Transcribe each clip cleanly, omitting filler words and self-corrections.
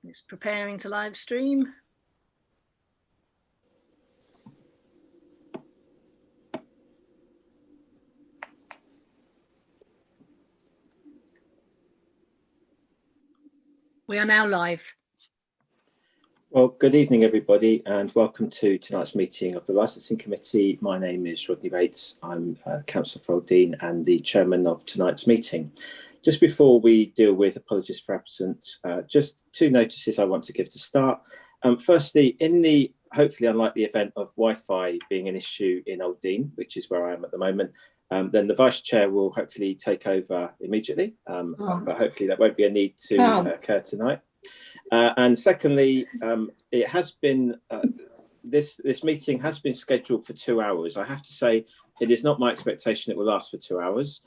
It's preparing to live stream. We are now live. Well, good evening, everybody, and welcome to tonight's meeting of the Licensing Committee. My name is Rodney Bates. I'm Councillor for Dean and the chairman of tonight's meeting. Just before we deal with apologies for absence, just two notices I want to give to start. Firstly, in the hopefully unlikely event of Wi-Fi being an issue in Old Dean, which is where I am at the moment, then the Vice Chair will hopefully take over immediately, but hopefully that won't be a need to occur tonight. And secondly, it has been this meeting has been scheduled for 2 hours. I have to say, it is not my expectation it will last for 2 hours.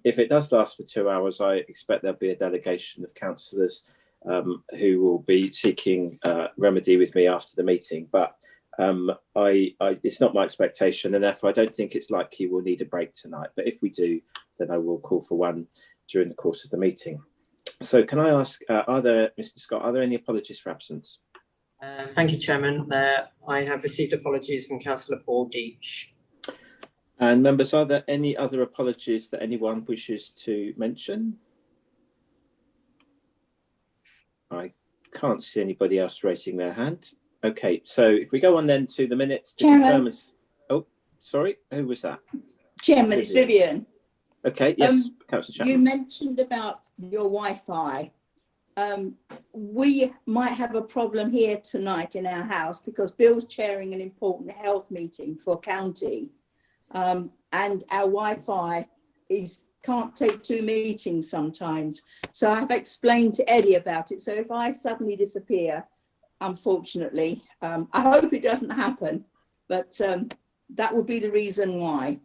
If it does last for 2 hours, I expect there'll be a delegation of councillors who will be seeking remedy with me after the meeting. But it's not my expectation, and therefore I don't think it's likely we'll need a break tonight. But if we do, then I will call for one during the course of the meeting. So can I ask, Mr. Scott, are there any apologies for absence? Thank you, Chairman. I have received apologies from Councillor Paul Deach. And members, are there any other apologies that anyone wishes to mention? I can't see anybody else raising their hand. Okay, so if we go on then to the minutes to confirm. Oh, sorry, who was that? Chairman, it's Vivian. Okay, yes, Councillor Chapman. You mentioned about your Wi-Fi. We might have a problem here tonight in our house because Bill's chairing an important health meeting for county, and our Wi-Fi can't take 2 meetings sometimes. So I've explained to Eddie about it. So if I suddenly disappear, unfortunately, I hope it doesn't happen, but that would be the reason why.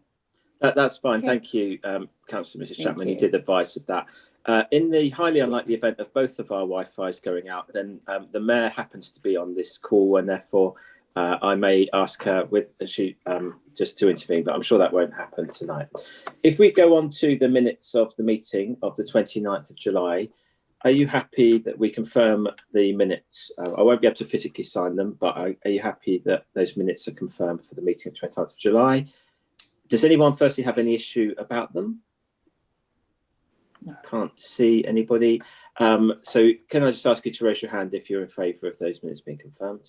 That's fine. Okay. Thank you, Councillor Mrs. Chapman. You did advise of that. In the highly unlikely event of both of our Wi-Fi's going out, then the Mayor happens to be on this call, and therefore I may ask her just to intervene, but I'm sure that won't happen tonight. If we go on to the minutes of the meeting of the 29th of July, are you happy that we confirm the minutes? I won't be able to physically sign them, but are you happy that those minutes are confirmed for the meeting of 29th of July? Does anyone firstly have any issue about them? No. Can't see anybody. So can I just ask you to raise your hand if you're in favour of those minutes being confirmed?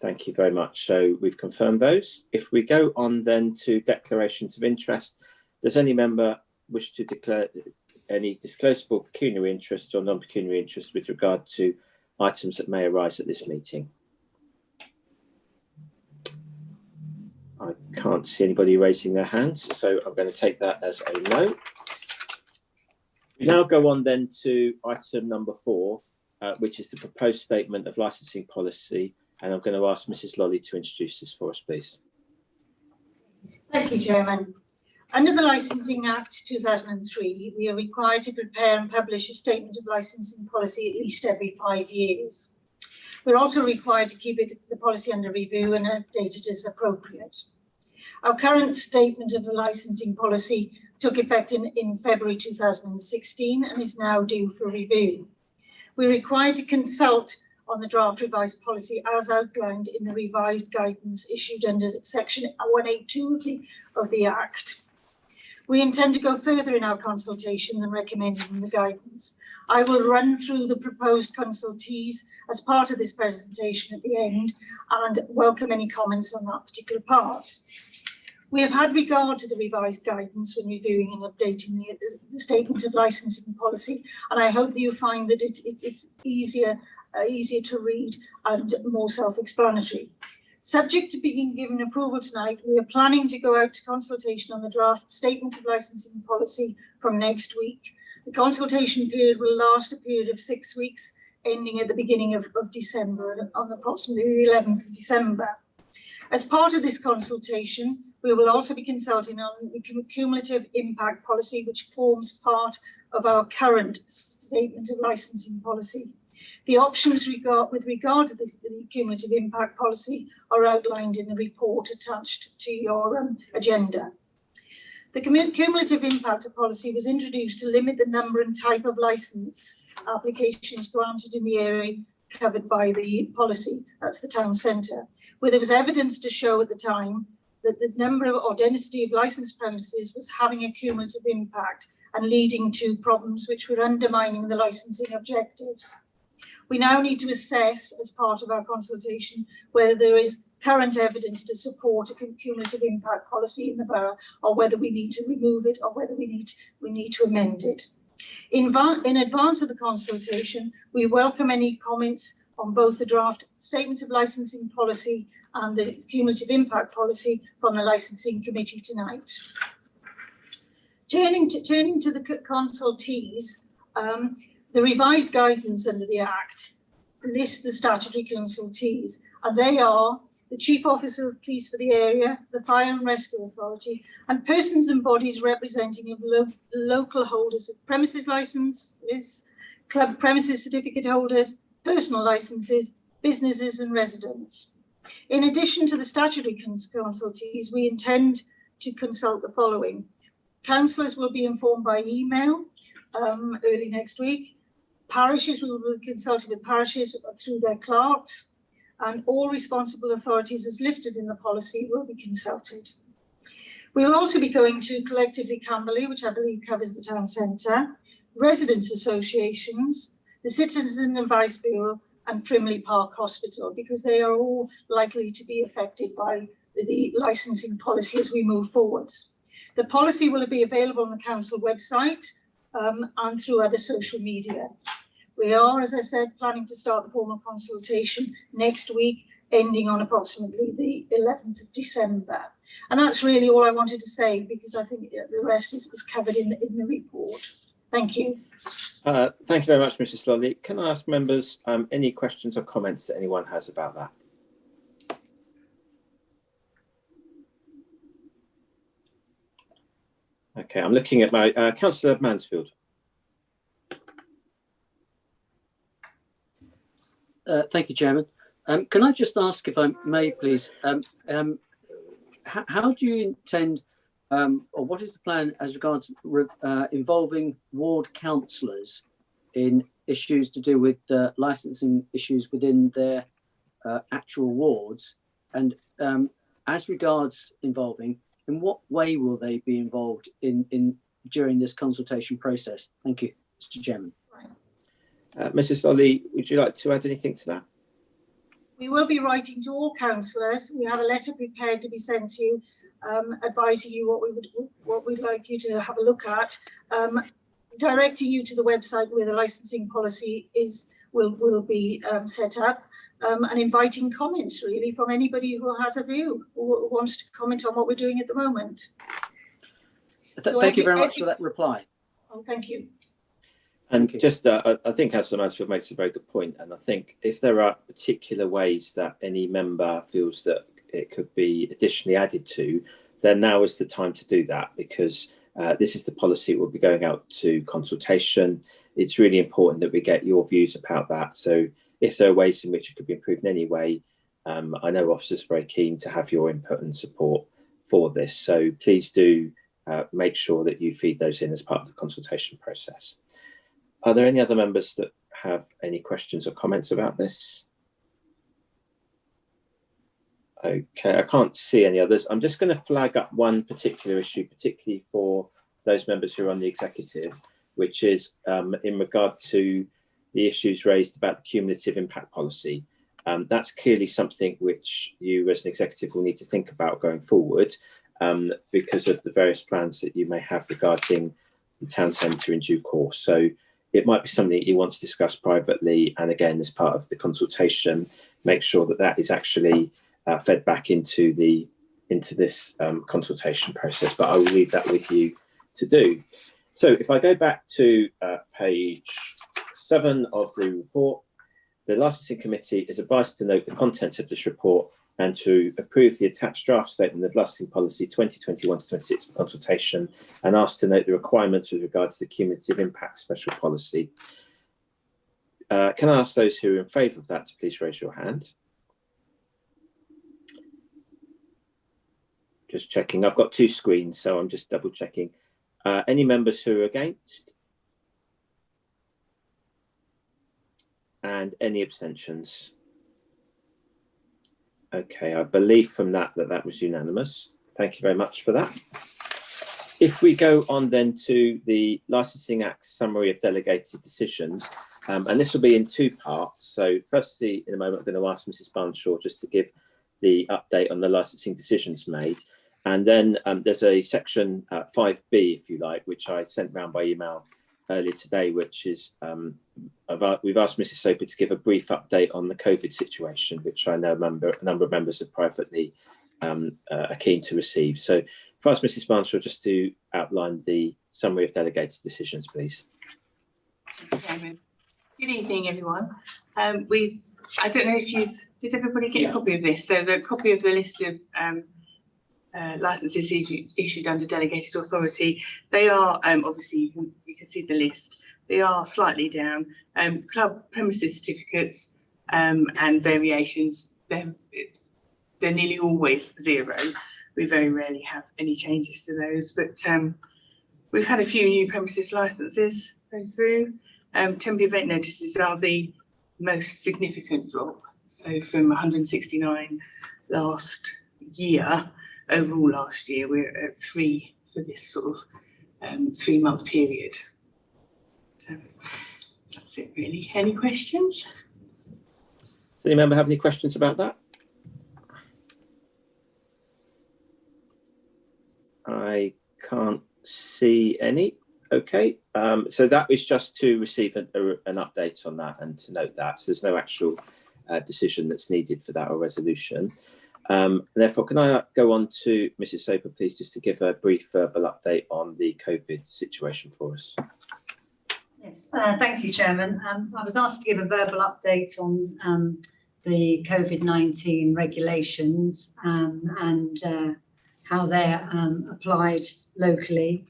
Thank you very much. So we've confirmed those. If we go on then to declarations of interest, does any member wish to declare any disclosable pecuniary interest or non-pecuniary interest with regard to items that may arise at this meeting? I can't see anybody raising their hands, so I'm going to take that as a no. We now go on then to item number 4, which is the proposed statement of licensing policy, and I'm going to ask Mrs. Lolly to introduce this for us, please. Thank you, Chairman. Under the Licensing Act 2003, we are required to prepare and publish a statement of licensing policy at least every 5 years. We're also required to keep the policy under review and update it as appropriate. Our current statement of the licensing policy took effect in February 2016 and is now due for review. We're required to consult on the draft revised policy as outlined in the revised guidance issued under section 182 of the Act. We intend to go further in our consultation than recommended in the guidance. I will run through the proposed consultees as part of this presentation at the end and welcome any comments on that particular part. We have had regard to the revised guidance when reviewing and updating the statement of licensing policy, and I hope that you find that it's easier to read and more self-explanatory. Subject to being given approval tonight, we are planning to go out to consultation on the draft statement of licensing policy from next week. The consultation period will last a period of 6 weeks, ending at the beginning of December, on approximately the 11th of December. As part of this consultation, we will also be consulting on the cumulative impact policy, which forms part of our current statement of licensing policy. The options with regard to the cumulative impact policy are outlined in the report attached to your agenda. The cumulative impact policy was introduced to limit the number and type of license applications granted in the area covered by the policy. That's the town centre, where there was evidence to show at the time that the number or density of licensed premises was having a cumulative impact and leading to problems which were undermining the licensing objectives. We now need to assess, as part of our consultation, whether there is current evidence to support a cumulative impact policy in the borough, or whether we need to remove it, or whether we need to amend it. In advance of the consultation, we welcome any comments on both the draft statement of licensing policy and the cumulative impact policy from the licensing committee tonight. Turning to the consultees, the revised guidance under the Act lists the statutory consultees, and they are the Chief Officer of Police for the area, the Fire and Rescue Authority, and persons and bodies representing of local holders of premises licences, club premises certificate holders, personal licences, businesses and residents. In addition to the statutory consultees, we intend to consult the following. Councillors will be informed by email early next week. Parishes will be consulted with parishes through their clerks, and all responsible authorities as listed in the policy will be consulted. We'll also be going to collectively Camberley, which I believe covers the town centre, residents associations, the Citizen Advice Bureau and Frimley Park Hospital, because they are all likely to be affected by the licensing policy as we move forwards. The policy will be available on the council website and through other social media. We are, as I said, planning to start the formal consultation next week, ending on approximately the 11th of December. And that's really all I wanted to say, because I think the rest is covered in the report. Thank you. Thank you very much, Mrs. Lolly. Can I ask members any questions or comments that anyone has about that? Okay, I'm looking at my Councillor Mansfield. Thank you, Chairman. Can I just ask, if I may, please, how do you intend, or what is the plan as regards involving ward councillors in issues to do with licensing issues within their actual wards? And as regards involving, in what way will they be involved during this consultation process? Thank you, Mr. Chairman. Mrs. Lolly, would you like to add anything to that? We will be writing to all councillors. We have a letter prepared to be sent to you, advising you what we'd like you to have a look at, directing you to the website where the licensing policy will be set up, and inviting comments really from anybody who has a view, who wants to comment on what we're doing at the moment. Thank you very much for that reply. Oh, thank you. And just, I think Councillor Mansfield makes a very good point. And I think if there are particular ways that any member feels that it could be additionally added to, then now is the time to do that, because this is the policy that will be going out to consultation. It's really important that we get your views about that. So if there are ways in which it could be improved in any way, I know officers are very keen to have your input and support for this. So please do make sure that you feed those in as part of the consultation process. Are there any other members that have any questions or comments about this? Okay, I can't see any others. I'm just going to flag up one particular issue, particularly for those members who are on the executive, which is in regard to the issues raised about the cumulative impact policy. That's clearly something which you as an executive will need to think about going forward, because of the various plans that you may have regarding the town centre in due course. So it might be something that you want to discuss privately, and again, as part of the consultation, make sure that that is actually fed back into this consultation process. But I will leave that with you to do. So if I go back to page 7 of the report, the Licensing Committee is advised to note the contents of this report and to approve the attached draft statement of Licensing Policy 2021-26 for consultation, and asked to note the requirements with regard to the cumulative impact special policy. Can I ask those who are in favour of that to please raise your hand? Just checking. I've got 2 screens, so I'm just double checking. Any members who are against? And any abstentions? Okay, I believe from that was unanimous. Thank you very much for that. If we go on then to the Licensing Act summary of delegated decisions, and this will be in two parts. So firstly, in a moment, I'm going to ask Mrs. Barnshaw just to give the update on the licensing decisions made. And then there's a section 5B, if you like, which I sent round by email earlier today, which is we've asked Mrs. Soper to give a brief update on the COVID situation, which I know a number of members have privately are keen to receive. So if I ask Mrs. Barnshaw just to outline the summary of delegated decisions, please. Good evening, everyone. I don't know if did everybody get a copy of this? So the copy of the list of licenses issued under delegated authority, they are obviously you can see the list. They are slightly down. Club premises certificates and variations, they're nearly always zero. We very rarely have any changes to those, but we've had a few new premises licenses go through. Temporary event notices are the most significant drop. So from 169 last year, overall last year, we're at 3 for this sort of 3-month period. So that's it really. Any questions? Does any member have any questions about that? I can't see any. Okay, so that was just to receive an update on that and to note that. So there's no actual decision that's needed for that or resolution. Therefore, can I go on to Mrs. Soper, please, just to give a brief verbal update on the COVID situation for us? Yes, thank you, Chairman. I was asked to give a verbal update on the COVID-19 regulations and how they're applied locally.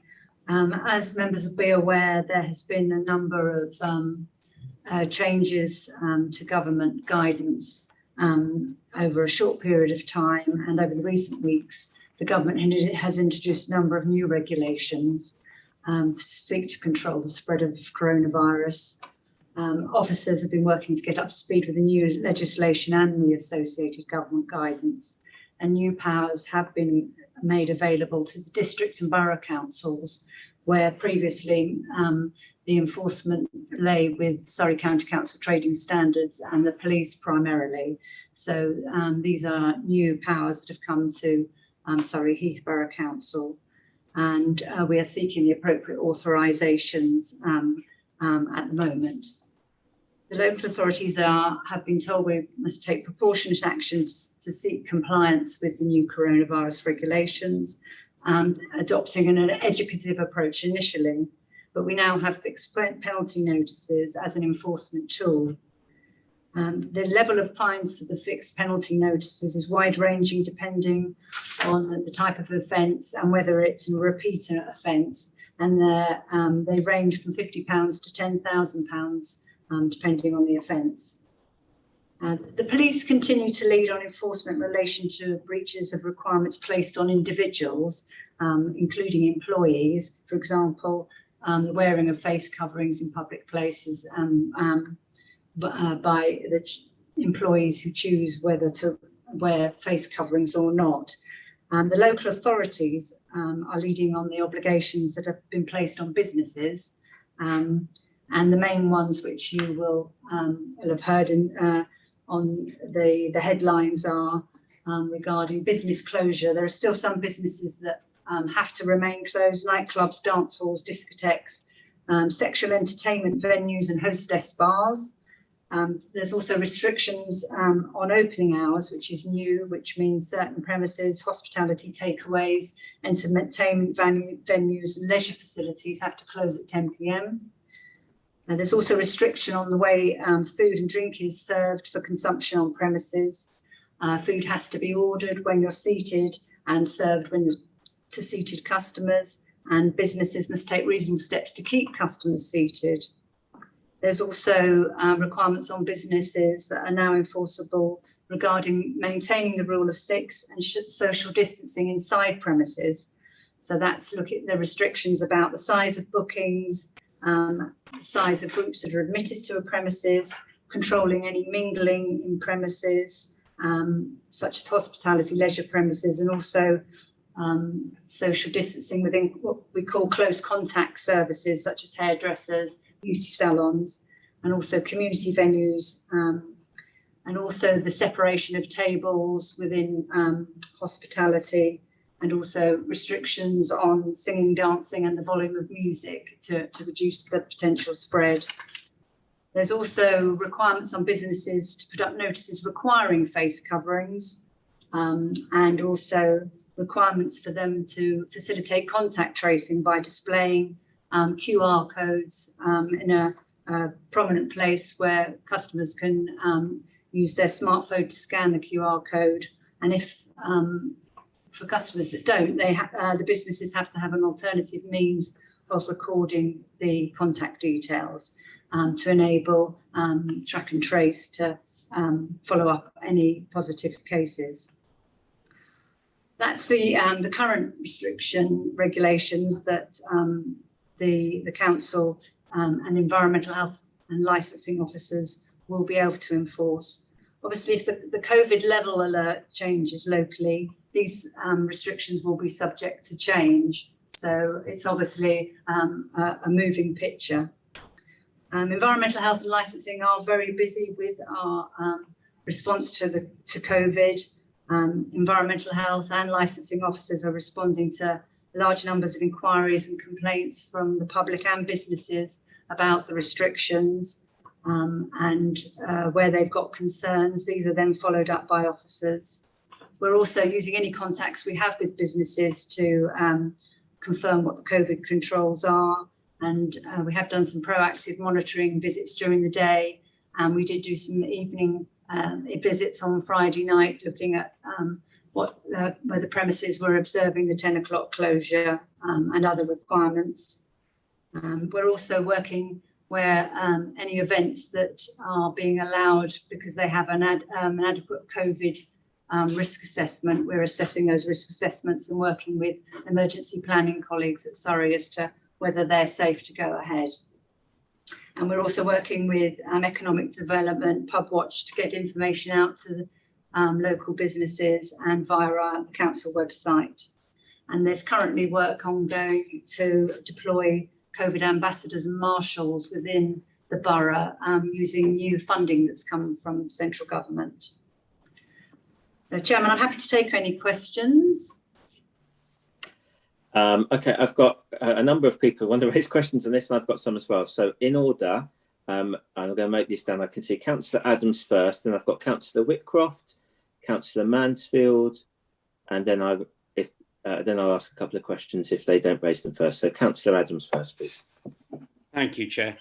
As members will be aware, there has been a number of changes to government guidance over a short period of time, and over the recent weeks, the government has introduced a number of new regulations to seek to control the spread of coronavirus. Officers have been working to get up to speed with the new legislation and the associated government guidance, and new powers have been made available to the district and borough councils, where previously the enforcement lay with Surrey County Council Trading Standards and the police primarily. So these are new powers that have come to Surrey Heath Borough Council, and we are seeking the appropriate authorisations at the moment. The local authorities have been told we must take proportionate actions to seek compliance with the new coronavirus regulations, adopting an educative approach initially, but we now have fixed penalty notices as an enforcement tool. The level of fines for the fixed penalty notices is wide-ranging depending on the type of offence and whether it's a repeat offence, and they range from £50 to £10,000 depending on the offence. The police continue to lead on enforcement in relation to breaches of requirements placed on individuals, including employees, for example, the wearing of face coverings in public places by the employees who choose whether to wear face coverings or not. The local authorities are leading on the obligations that have been placed on businesses, and the main ones which you will have heard on the headlines are regarding business closure. There are still some businesses that have to remain closed: nightclubs, dance halls, discotheques, sexual entertainment venues and hostess bars. There's also restrictions on opening hours, which is new, which means certain premises, hospitality takeaways, entertainment venues and leisure facilities have to close at 10 p.m. There's also restriction on the way food and drink is served for consumption on premises. Food has to be ordered when you're seated and served when you're to seated customers, and businesses must take reasonable steps to keep customers seated. There's also requirements on businesses that are now enforceable regarding maintaining the rule of 6 and social distancing inside premises. So that's looking at the restrictions about the size of bookings, size of groups that are admitted to a premises, controlling any mingling in premises, such as hospitality, leisure premises, and also social distancing within what we call close contact services, such as hairdressers, beauty salons, and also community venues, and also the separation of tables within hospitality, and also restrictions on singing, dancing, and the volume of music to reduce the potential spread. There's also requirements on businesses to put up notices requiring face coverings, and also requirements for them to facilitate contact tracing by displaying QR codes in a prominent place where customers can use their smartphone to scan the QR code. And if for customers that don't, the businesses have to have an alternative means of recording the contact details to enable track and trace to follow up any positive cases. That's the current restriction regulations that the council and environmental health and licensing officers will be able to enforce. Obviously, if the COVID level alert changes locally, these restrictions will be subject to change. So it's obviously a moving picture. Environmental health and licensing are very busy with our response to COVID. Environmental health and licensing officers are responding to large numbers of inquiries and complaints from the public and businesses about the restrictions, and where they've got concerns. These are then followed up by officers. We're also using any contacts we have with businesses to confirm what the COVID controls are, and we have done some proactive monitoring visits during the day, and we did do some evening visits on Friday night, looking at where the premises were observing the 10 o'clock closure and other requirements. We're also working where any events that are being allowed because they have an adequate COVID risk assessment, we're assessing those risk assessments and working with emergency planning colleagues at Surrey as to whether they're safe to go ahead. And we're also working with economic development, Pub Watch, to get information out to the local businesses and via the council website. And there's currently work ongoing to deploy COVID ambassadors and marshals within the borough using new funding that's come from central government. So, Chairman, I'm happy to take any questions. Okay, I've got a number of people who want to raise questions on this, and I've got some as well. So in order, I'm going to make this down. I can see Councillor Adams first, and I've got Councillor Whitcroft, Councillor Mansfield, and then I'll ask a couple of questions if they don't raise them first. So Councillor Adams first, please. Thank you, Chair.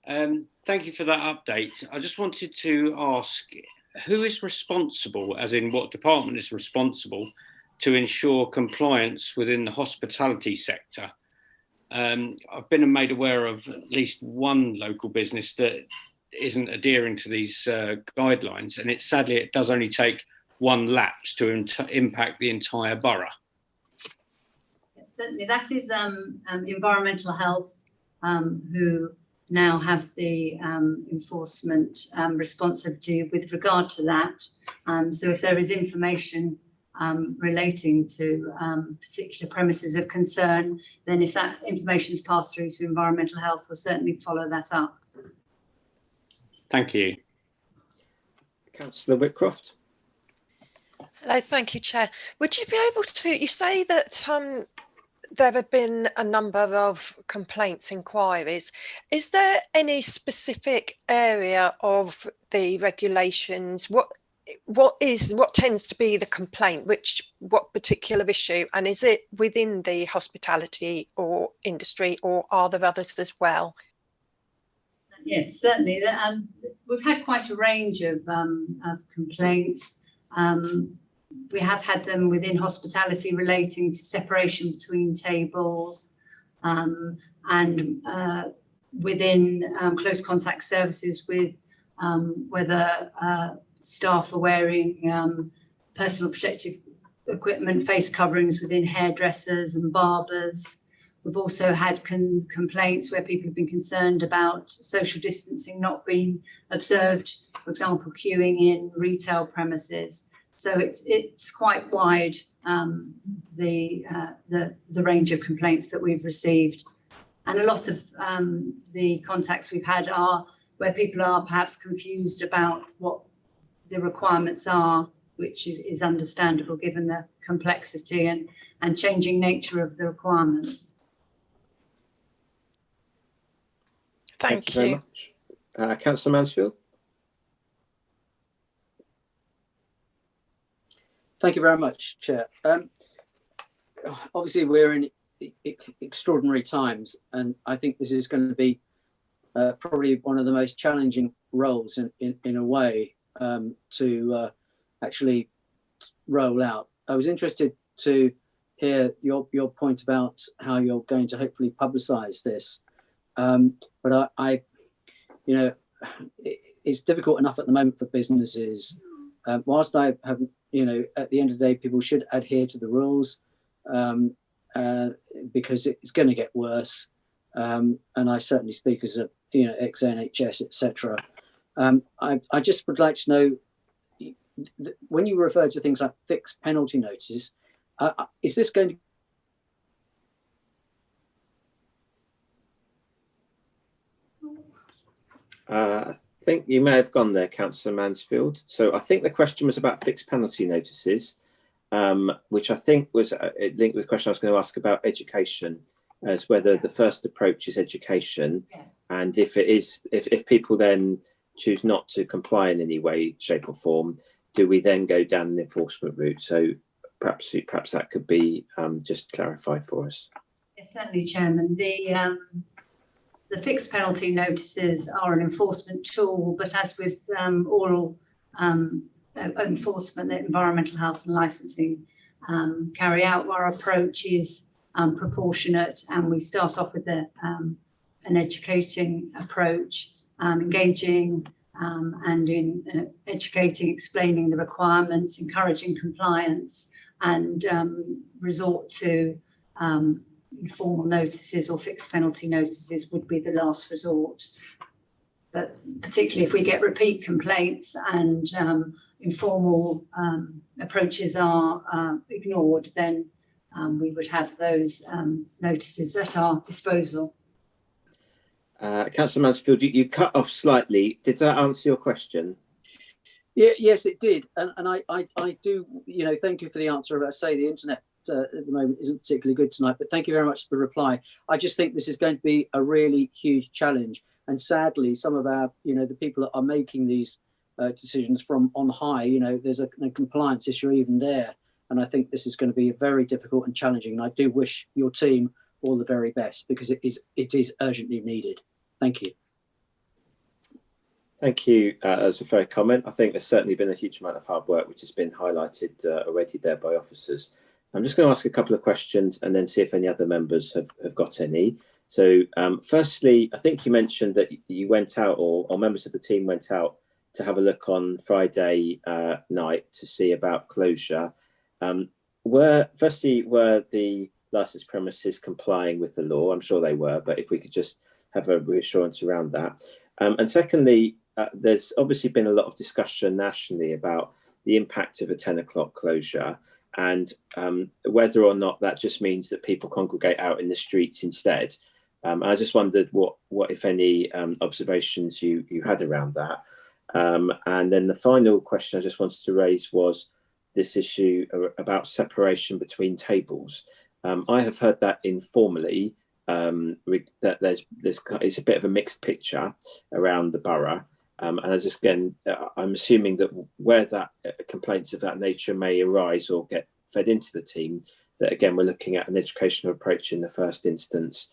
Thank you for that update. I just wanted to ask, who is responsible, as in what department is responsible, to ensure compliance within the hospitality sector? I've been made aware of at least one local business that isn't adhering to these guidelines, and sadly it does only take one lapse to impact the entire borough. Yes, certainly, that is environmental health who now have the enforcement responsibility with regard to that. So if there is information relating to particular premises of concern, then if that information is passed through to environmental health, we'll certainly follow that up. Thank you. Councillor Whitcroft. Hello, thank you, Chair. Would you be able to, you say that there have been a number of complaints, inquiries. Is there any specific area of the regulations? What tends to be the complaint? What particular issue? And is it within the hospitality or industry, or are there others as well? Yes, certainly. We've had quite a range of complaints. We have had them within hospitality relating to separation between tables, and within close contact services with whether staff are wearing personal protective equipment, face coverings within hairdressers and barbers. We've also had complaints where people have been concerned about social distancing not being observed, for example, queuing in retail premises. So it's quite wide, the range of complaints that we've received. And a lot of the contacts we've had are where people are perhaps confused about what the requirements are, which is understandable given the complexity and changing nature of the requirements. Thank very you. much. Councillor Mansfield. Thank you very much, Chair. Obviously, we're in extraordinary times, and I think this is going to be probably one of the most challenging roles in a way to actually roll out. I was interested to hear your point about how you're going to hopefully publicise this, but I it's difficult enough at the moment for businesses. Whilst I have, at the end of the day, people should adhere to the rules because it's going to get worse. And I certainly speak as a ex-NHS, etc. I just would like to know, when you refer to things like fixed penalty notices, is this going to I think you may have gone there, Councillor Mansfield. So I think the question was about fixed penalty notices, which I think was linked with the question I was going to ask about education, as whether the first approach is education, Yes. and if it is, if people then choose not to comply in any way, shape or form, do we then go down an enforcement route? So perhaps that could be just clarified for us. Yes, certainly, Chairman. The fixed penalty notices are an enforcement tool, but as with oral enforcement that environmental health and licensing carry out, our approach is proportionate, and we start off with an educating approach, engaging and in educating, explaining the requirements, encouraging compliance, and resort to informal notices or fixed penalty notices would be the last resort. But particularly if we get repeat complaints and informal approaches are ignored, then we would have those notices at our disposal. Councillor Mansfield, you cut off slightly. Did that answer your question? Yeah, yes, it did, and I do, thank you for the answer. I say the internet at the moment isn't particularly good tonight, but thank you very much for the reply. I just think this is going to be a really huge challenge, and sadly, some of our, the people that are making these decisions from on high, there's a compliance issue even there, and I think this is going to be very difficult and challenging. And I do wish your team all the very best, because it is urgently needed. Thank you. Thank you. That was a fair comment. I think there's certainly been a huge amount of hard work which has been highlighted already there by officers. I'm just going to ask a couple of questions and then see if any other members have got any. So firstly, I think you mentioned that you went out, or members of the team went out to have a look on Friday night to see about closure. Were the licensed premises complying with the law? I'm sure they were, but if we could just have a reassurance around that. And secondly, there's obviously been a lot of discussion nationally about the impact of a 10 o'clock closure, and whether or not that just means that people congregate out in the streets instead. I just wondered what if any, observations you had around that. And then the final question I just wanted to raise was this issue about separation between tables. I have heard that informally, that it's a bit of a mixed picture around the borough. And I'm assuming that where that complaints of that nature may arise or get fed into the team, that again, we're looking at an educational approach in the first instance,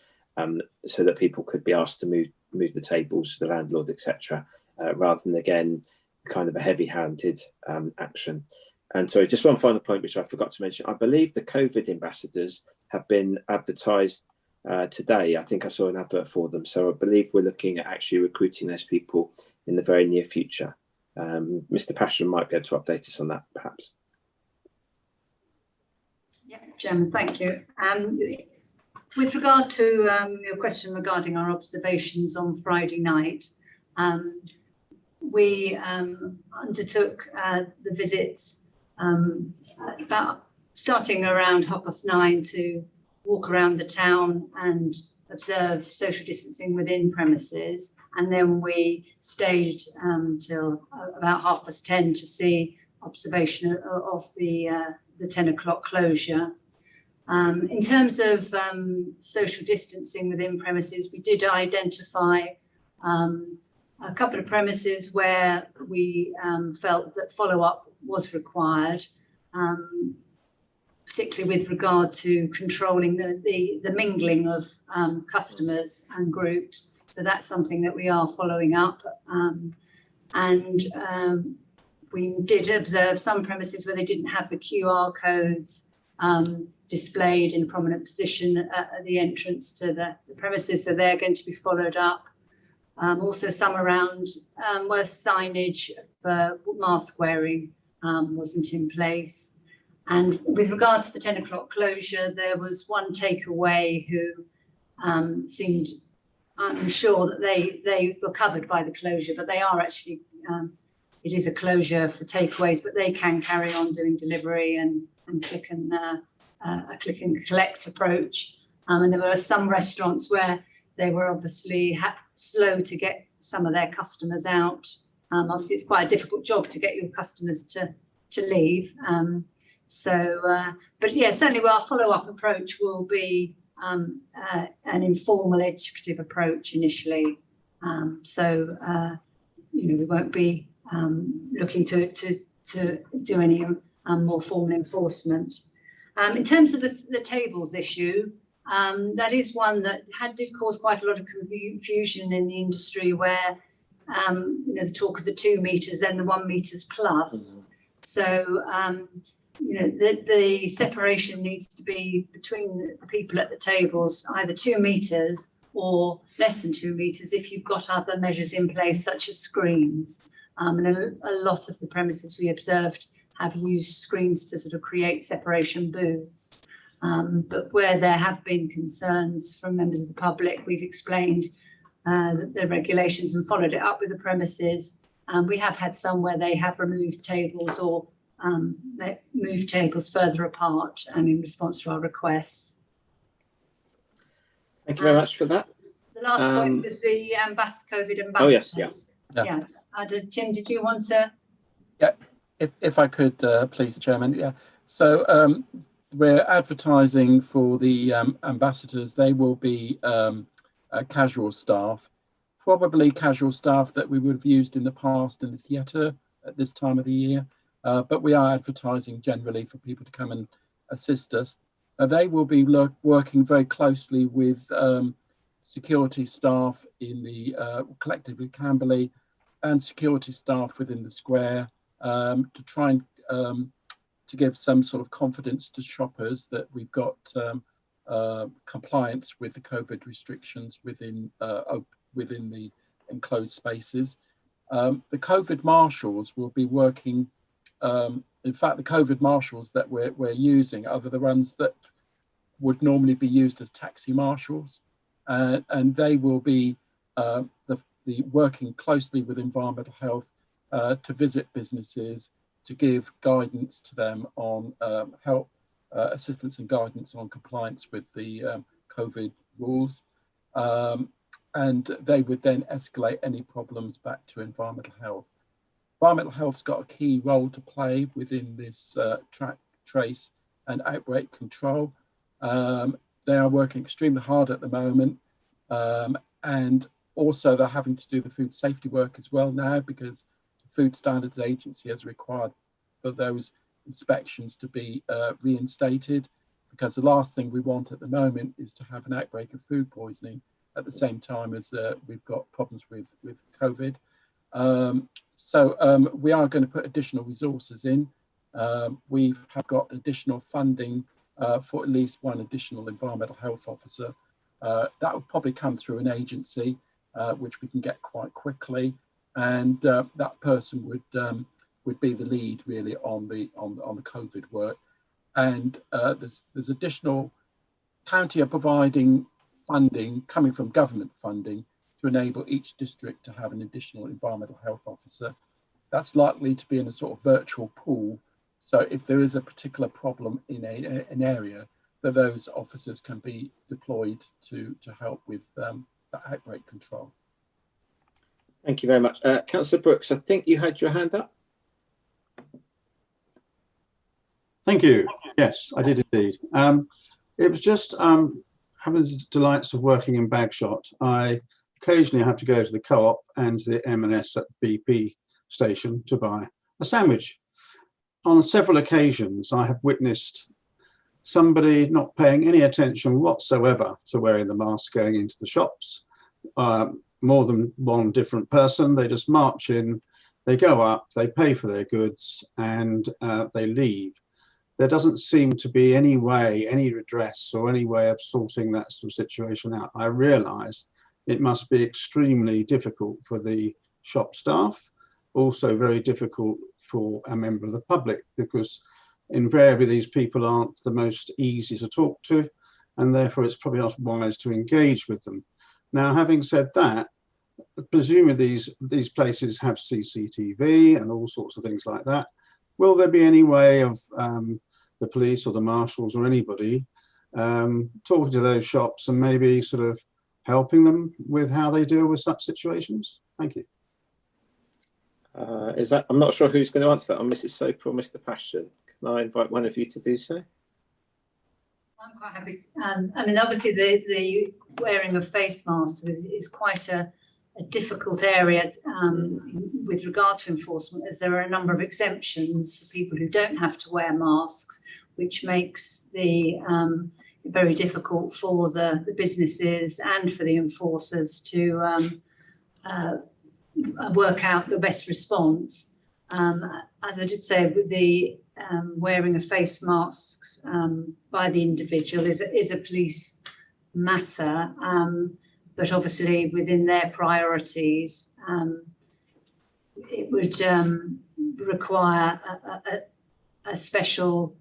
so that people could be asked to move the tables, the landlord, etc., rather than again, kind of a heavy-handed action. And sorry, just one final point, which I forgot to mention. I believe the COVID ambassadors have been advertised today. I think I saw an advert for them. So I believe we're looking at actually recruiting those people in the very near future. Mr. Passion might be able to update us on that, perhaps. Yeah, Chairman, thank you. With regard to your question regarding our observations on Friday night, we undertook the visits about starting around 9:30 to walk around the town and observe social distancing within premises, and then we stayed till about 10:30 to see observation of the 10 o'clock closure. In terms of social distancing within premises, we did identify a couple of premises where we felt that follow-up was required, particularly with regard to controlling the mingling of customers and groups. So that's something that we are following up. We did observe some premises where they didn't have the QR codes displayed in a prominent position at the entrance to the premises, so they're going to be followed up. Also some around where signage for mask wearing wasn't in place. And with regard to the 10 o'clock closure, there was one takeaway who seemed unsure that they were covered by the closure, but they are actually, it is a closure for takeaways, but they can carry on doing delivery and click and a click and collect approach. And there were some restaurants where they were obviously slow to get some of their customers out. Obviously, it's quite a difficult job to get your customers to leave. But yeah, certainly our follow-up approach will be an informal educative approach initially. We won't be looking to do any more formal enforcement. In terms of the tables issue, that is one that did cause quite a lot of confusion in the industry, where the talk of the 2 meters, then the 1 meters plus. So the separation needs to be between the people at the tables, either 2 meters or less than 2 meters if you've got other measures in place, such as screens. And a lot of the premises we observed have used screens to sort of create separation booths. But where there have been concerns from members of the public, we've explained the regulations and followed it up with the premises. We have had some where they have removed tables or moved tables further apart in response to our requests. Thank you very much for that. The last point was the COVID ambassadors. Oh, yes, yeah. Tim, did you want to? Yeah, if I could, please, Chairman. Yeah. So we're advertising for the ambassadors. They will be casual staff, probably casual staff that we would have used in the past in the theatre at this time of the year. But we are advertising generally for people to come and assist us. They will be working very closely with security staff in the collectively Camberley and security staff within the square to try and to give some sort of confidence to shoppers that we've got compliance with the COVID restrictions within the enclosed spaces. The COVID marshals will be working. In fact, the COVID marshals that we're using are the ones that would normally be used as taxi marshals, and they will be the working closely with environmental health to visit businesses, to give guidance to them on help, assistance and guidance on compliance with the COVID rules. And they would then escalate any problems back to environmental health. Environmental health's got a key role to play within this track, trace and outbreak control. They are working extremely hard at the moment, and also they're having to do the food safety work as well now, because the Food Standards Agency has required for those inspections to be reinstated, because the last thing we want at the moment is to have an outbreak of food poisoning at the same time as we've got problems with COVID. So we are going to put additional resources in. We have got additional funding for at least one additional environmental health officer. That will probably come through an agency, which we can get quite quickly, and that person would be the lead really on the COVID work. And there's additional county are providing funding coming from government funding to enable each district to have an additional environmental health officer. That's likely to be in a sort of virtual pool. So if there is a particular problem in an area, that those officers can be deployed to help with the outbreak control. Thank you very much. Councillor Brooks, I think you had your hand up. Thank you. Yes, I did indeed. It was just having the delights of working in Bagshot. I occasionally have to go to the co-op and to the M&S at BP station to buy a sandwich. On several occasions, I have witnessed somebody not paying any attention whatsoever to wearing the mask going into the shops. More than one different person, they just march in, they go up, they pay for their goods, and they leave. There doesn't seem to be any way, any redress or any way of sorting that sort of situation out. I realise it must be extremely difficult for the shop staff, also very difficult for a member of the public, because invariably these people aren't the most easy to talk to, and therefore it's probably not wise to engage with them. Now, having said that, presumably these places have CCTV and all sorts of things like that. Will there be any way of the police or the marshals or anybody talking to those shops and maybe sort of helping them with how they deal with such situations? Thank you. I'm not sure who's going to answer that, on Mrs. Soper or Mr. Passion. Can I invite one of you to do so? I'm quite happy to, I mean, obviously the wearing of face masks is quite a difficult area with regard to enforcement, as there are a number of exemptions for people who don't have to wear masks, which makes the very difficult for the businesses and for the enforcers to work out the best response. As I did say, with the wearing of face masks by the individual is a police matter, but obviously within their priorities, it would require a special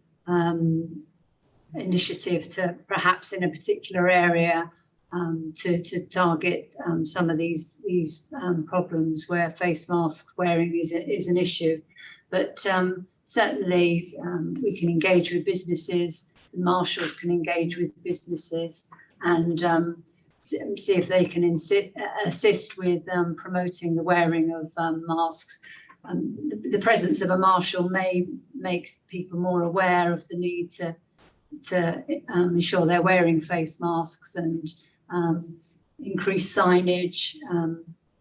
initiative to perhaps in a particular area to target some of these problems where face mask wearing is an issue. But certainly we can engage with businesses, the marshals can engage with businesses and see if they can assist with promoting the wearing of masks. The presence of a marshal may make people more aware of the need to ensure they're wearing face masks, and increase signage,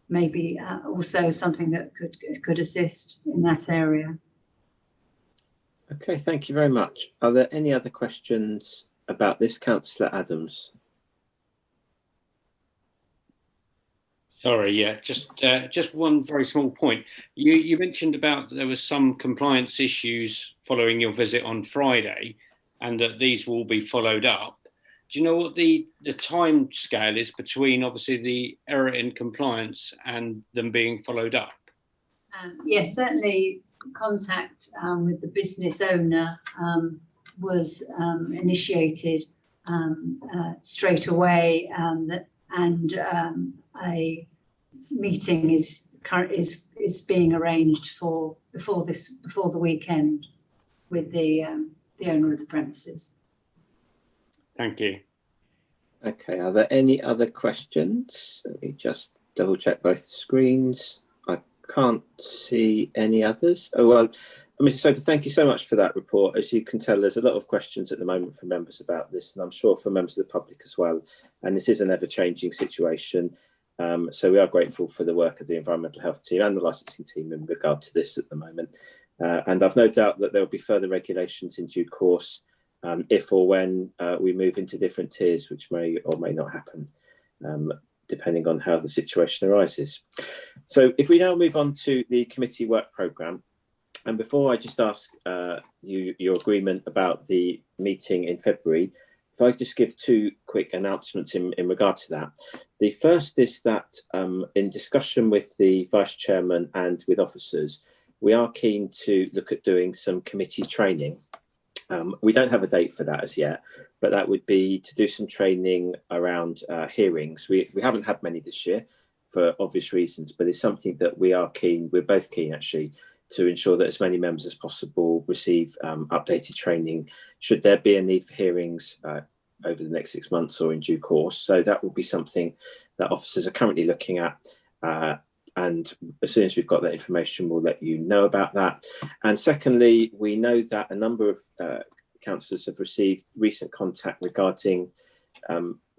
maybe also something that could assist in that area. Okay, thank you very much. Are there any other questions about this, Councillor Adams? Sorry, yeah, just one very small point. You mentioned about there was some compliance issues following your visit on Friday, and that these will be followed up. Do you know what the time scale is between obviously the error in compliance and them being followed up? Yes, certainly contact with the business owner was initiated straight away, and a meeting is being arranged for before the weekend with the owner of the premises. Thank you. Okay, are there any other questions? Let me just double check both screens. I can't see any others. Oh, well, Mr. Soper, thank you so much for that report. As you can tell, there's a lot of questions at the moment from members about this, and I'm sure for members of the public as well. And this is an ever-changing situation. So we are grateful for the work of the environmental health team and the licensing team in regard to this at the moment. And I've no doubt that there will be further regulations in due course if or when we move into different tiers, which may or may not happen, depending on how the situation arises. So if we now move on to the committee work programme, and before I just ask your agreement about the meeting in February, if I just give two quick announcements in regard to that. The first is that in discussion with the Vice Chairman and with officers, we are keen to look at doing some committee training. We don't have a date for that as yet, but that would be to do some training around hearings. We haven't had many this year for obvious reasons, but it's something that we're both keen actually, to ensure that as many members as possible receive updated training should there be a need for hearings over the next 6 months or in due course. So that will be something that officers are currently looking at. And as soon as we've got that information, we'll let you know about that. And secondly, we know that a number of councillors have received recent contact regarding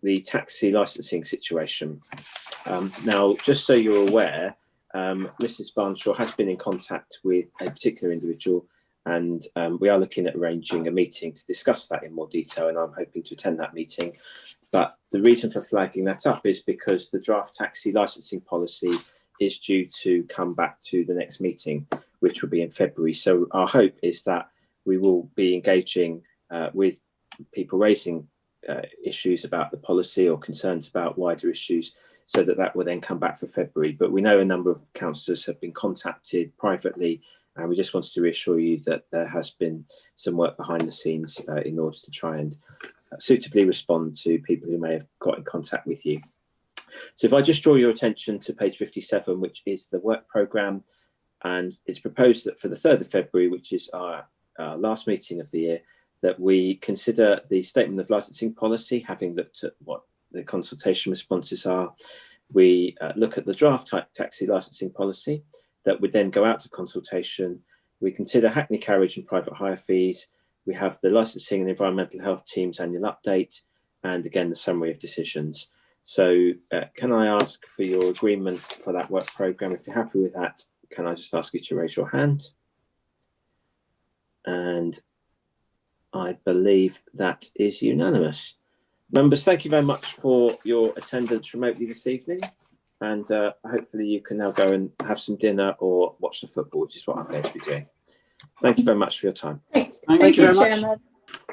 the taxi licensing situation. Now, just so you're aware, Mrs. Barnshaw has been in contact with a particular individual, and we are looking at arranging a meeting to discuss that in more detail, and I'm hoping to attend that meeting. But the reason for flagging that up is because the draft taxi licensing policy is due to come back to the next meeting, which will be in February. So our hope is that we will be engaging with people raising issues about the policy or concerns about wider issues, so that will then come back for February. But we know a number of councillors have been contacted privately, and we just wanted to reassure you that there has been some work behind the scenes in order to try and suitably respond to people who may have got in contact with you. So if I just draw your attention to page 57, which is the work programme, and it's proposed that for the 3rd of February, which is our last meeting of the year, that we consider the statement of licensing policy, having looked at what the consultation responses are. We look at the draft taxi licensing policy that would then go out to consultation. We consider hackney carriage and private hire fees. We have the licensing and environmental health team's annual update, and again, the summary of decisions. So can I ask for your agreement for that work programme? If you're happy with that, can I just ask you to raise your hand? And I believe that is unanimous. Members, thank you very much for your attendance remotely this evening. And hopefully you can now go and have some dinner or watch the football, which is what I'm going to be doing. Thank you very much for your time. Thank you, Chairman.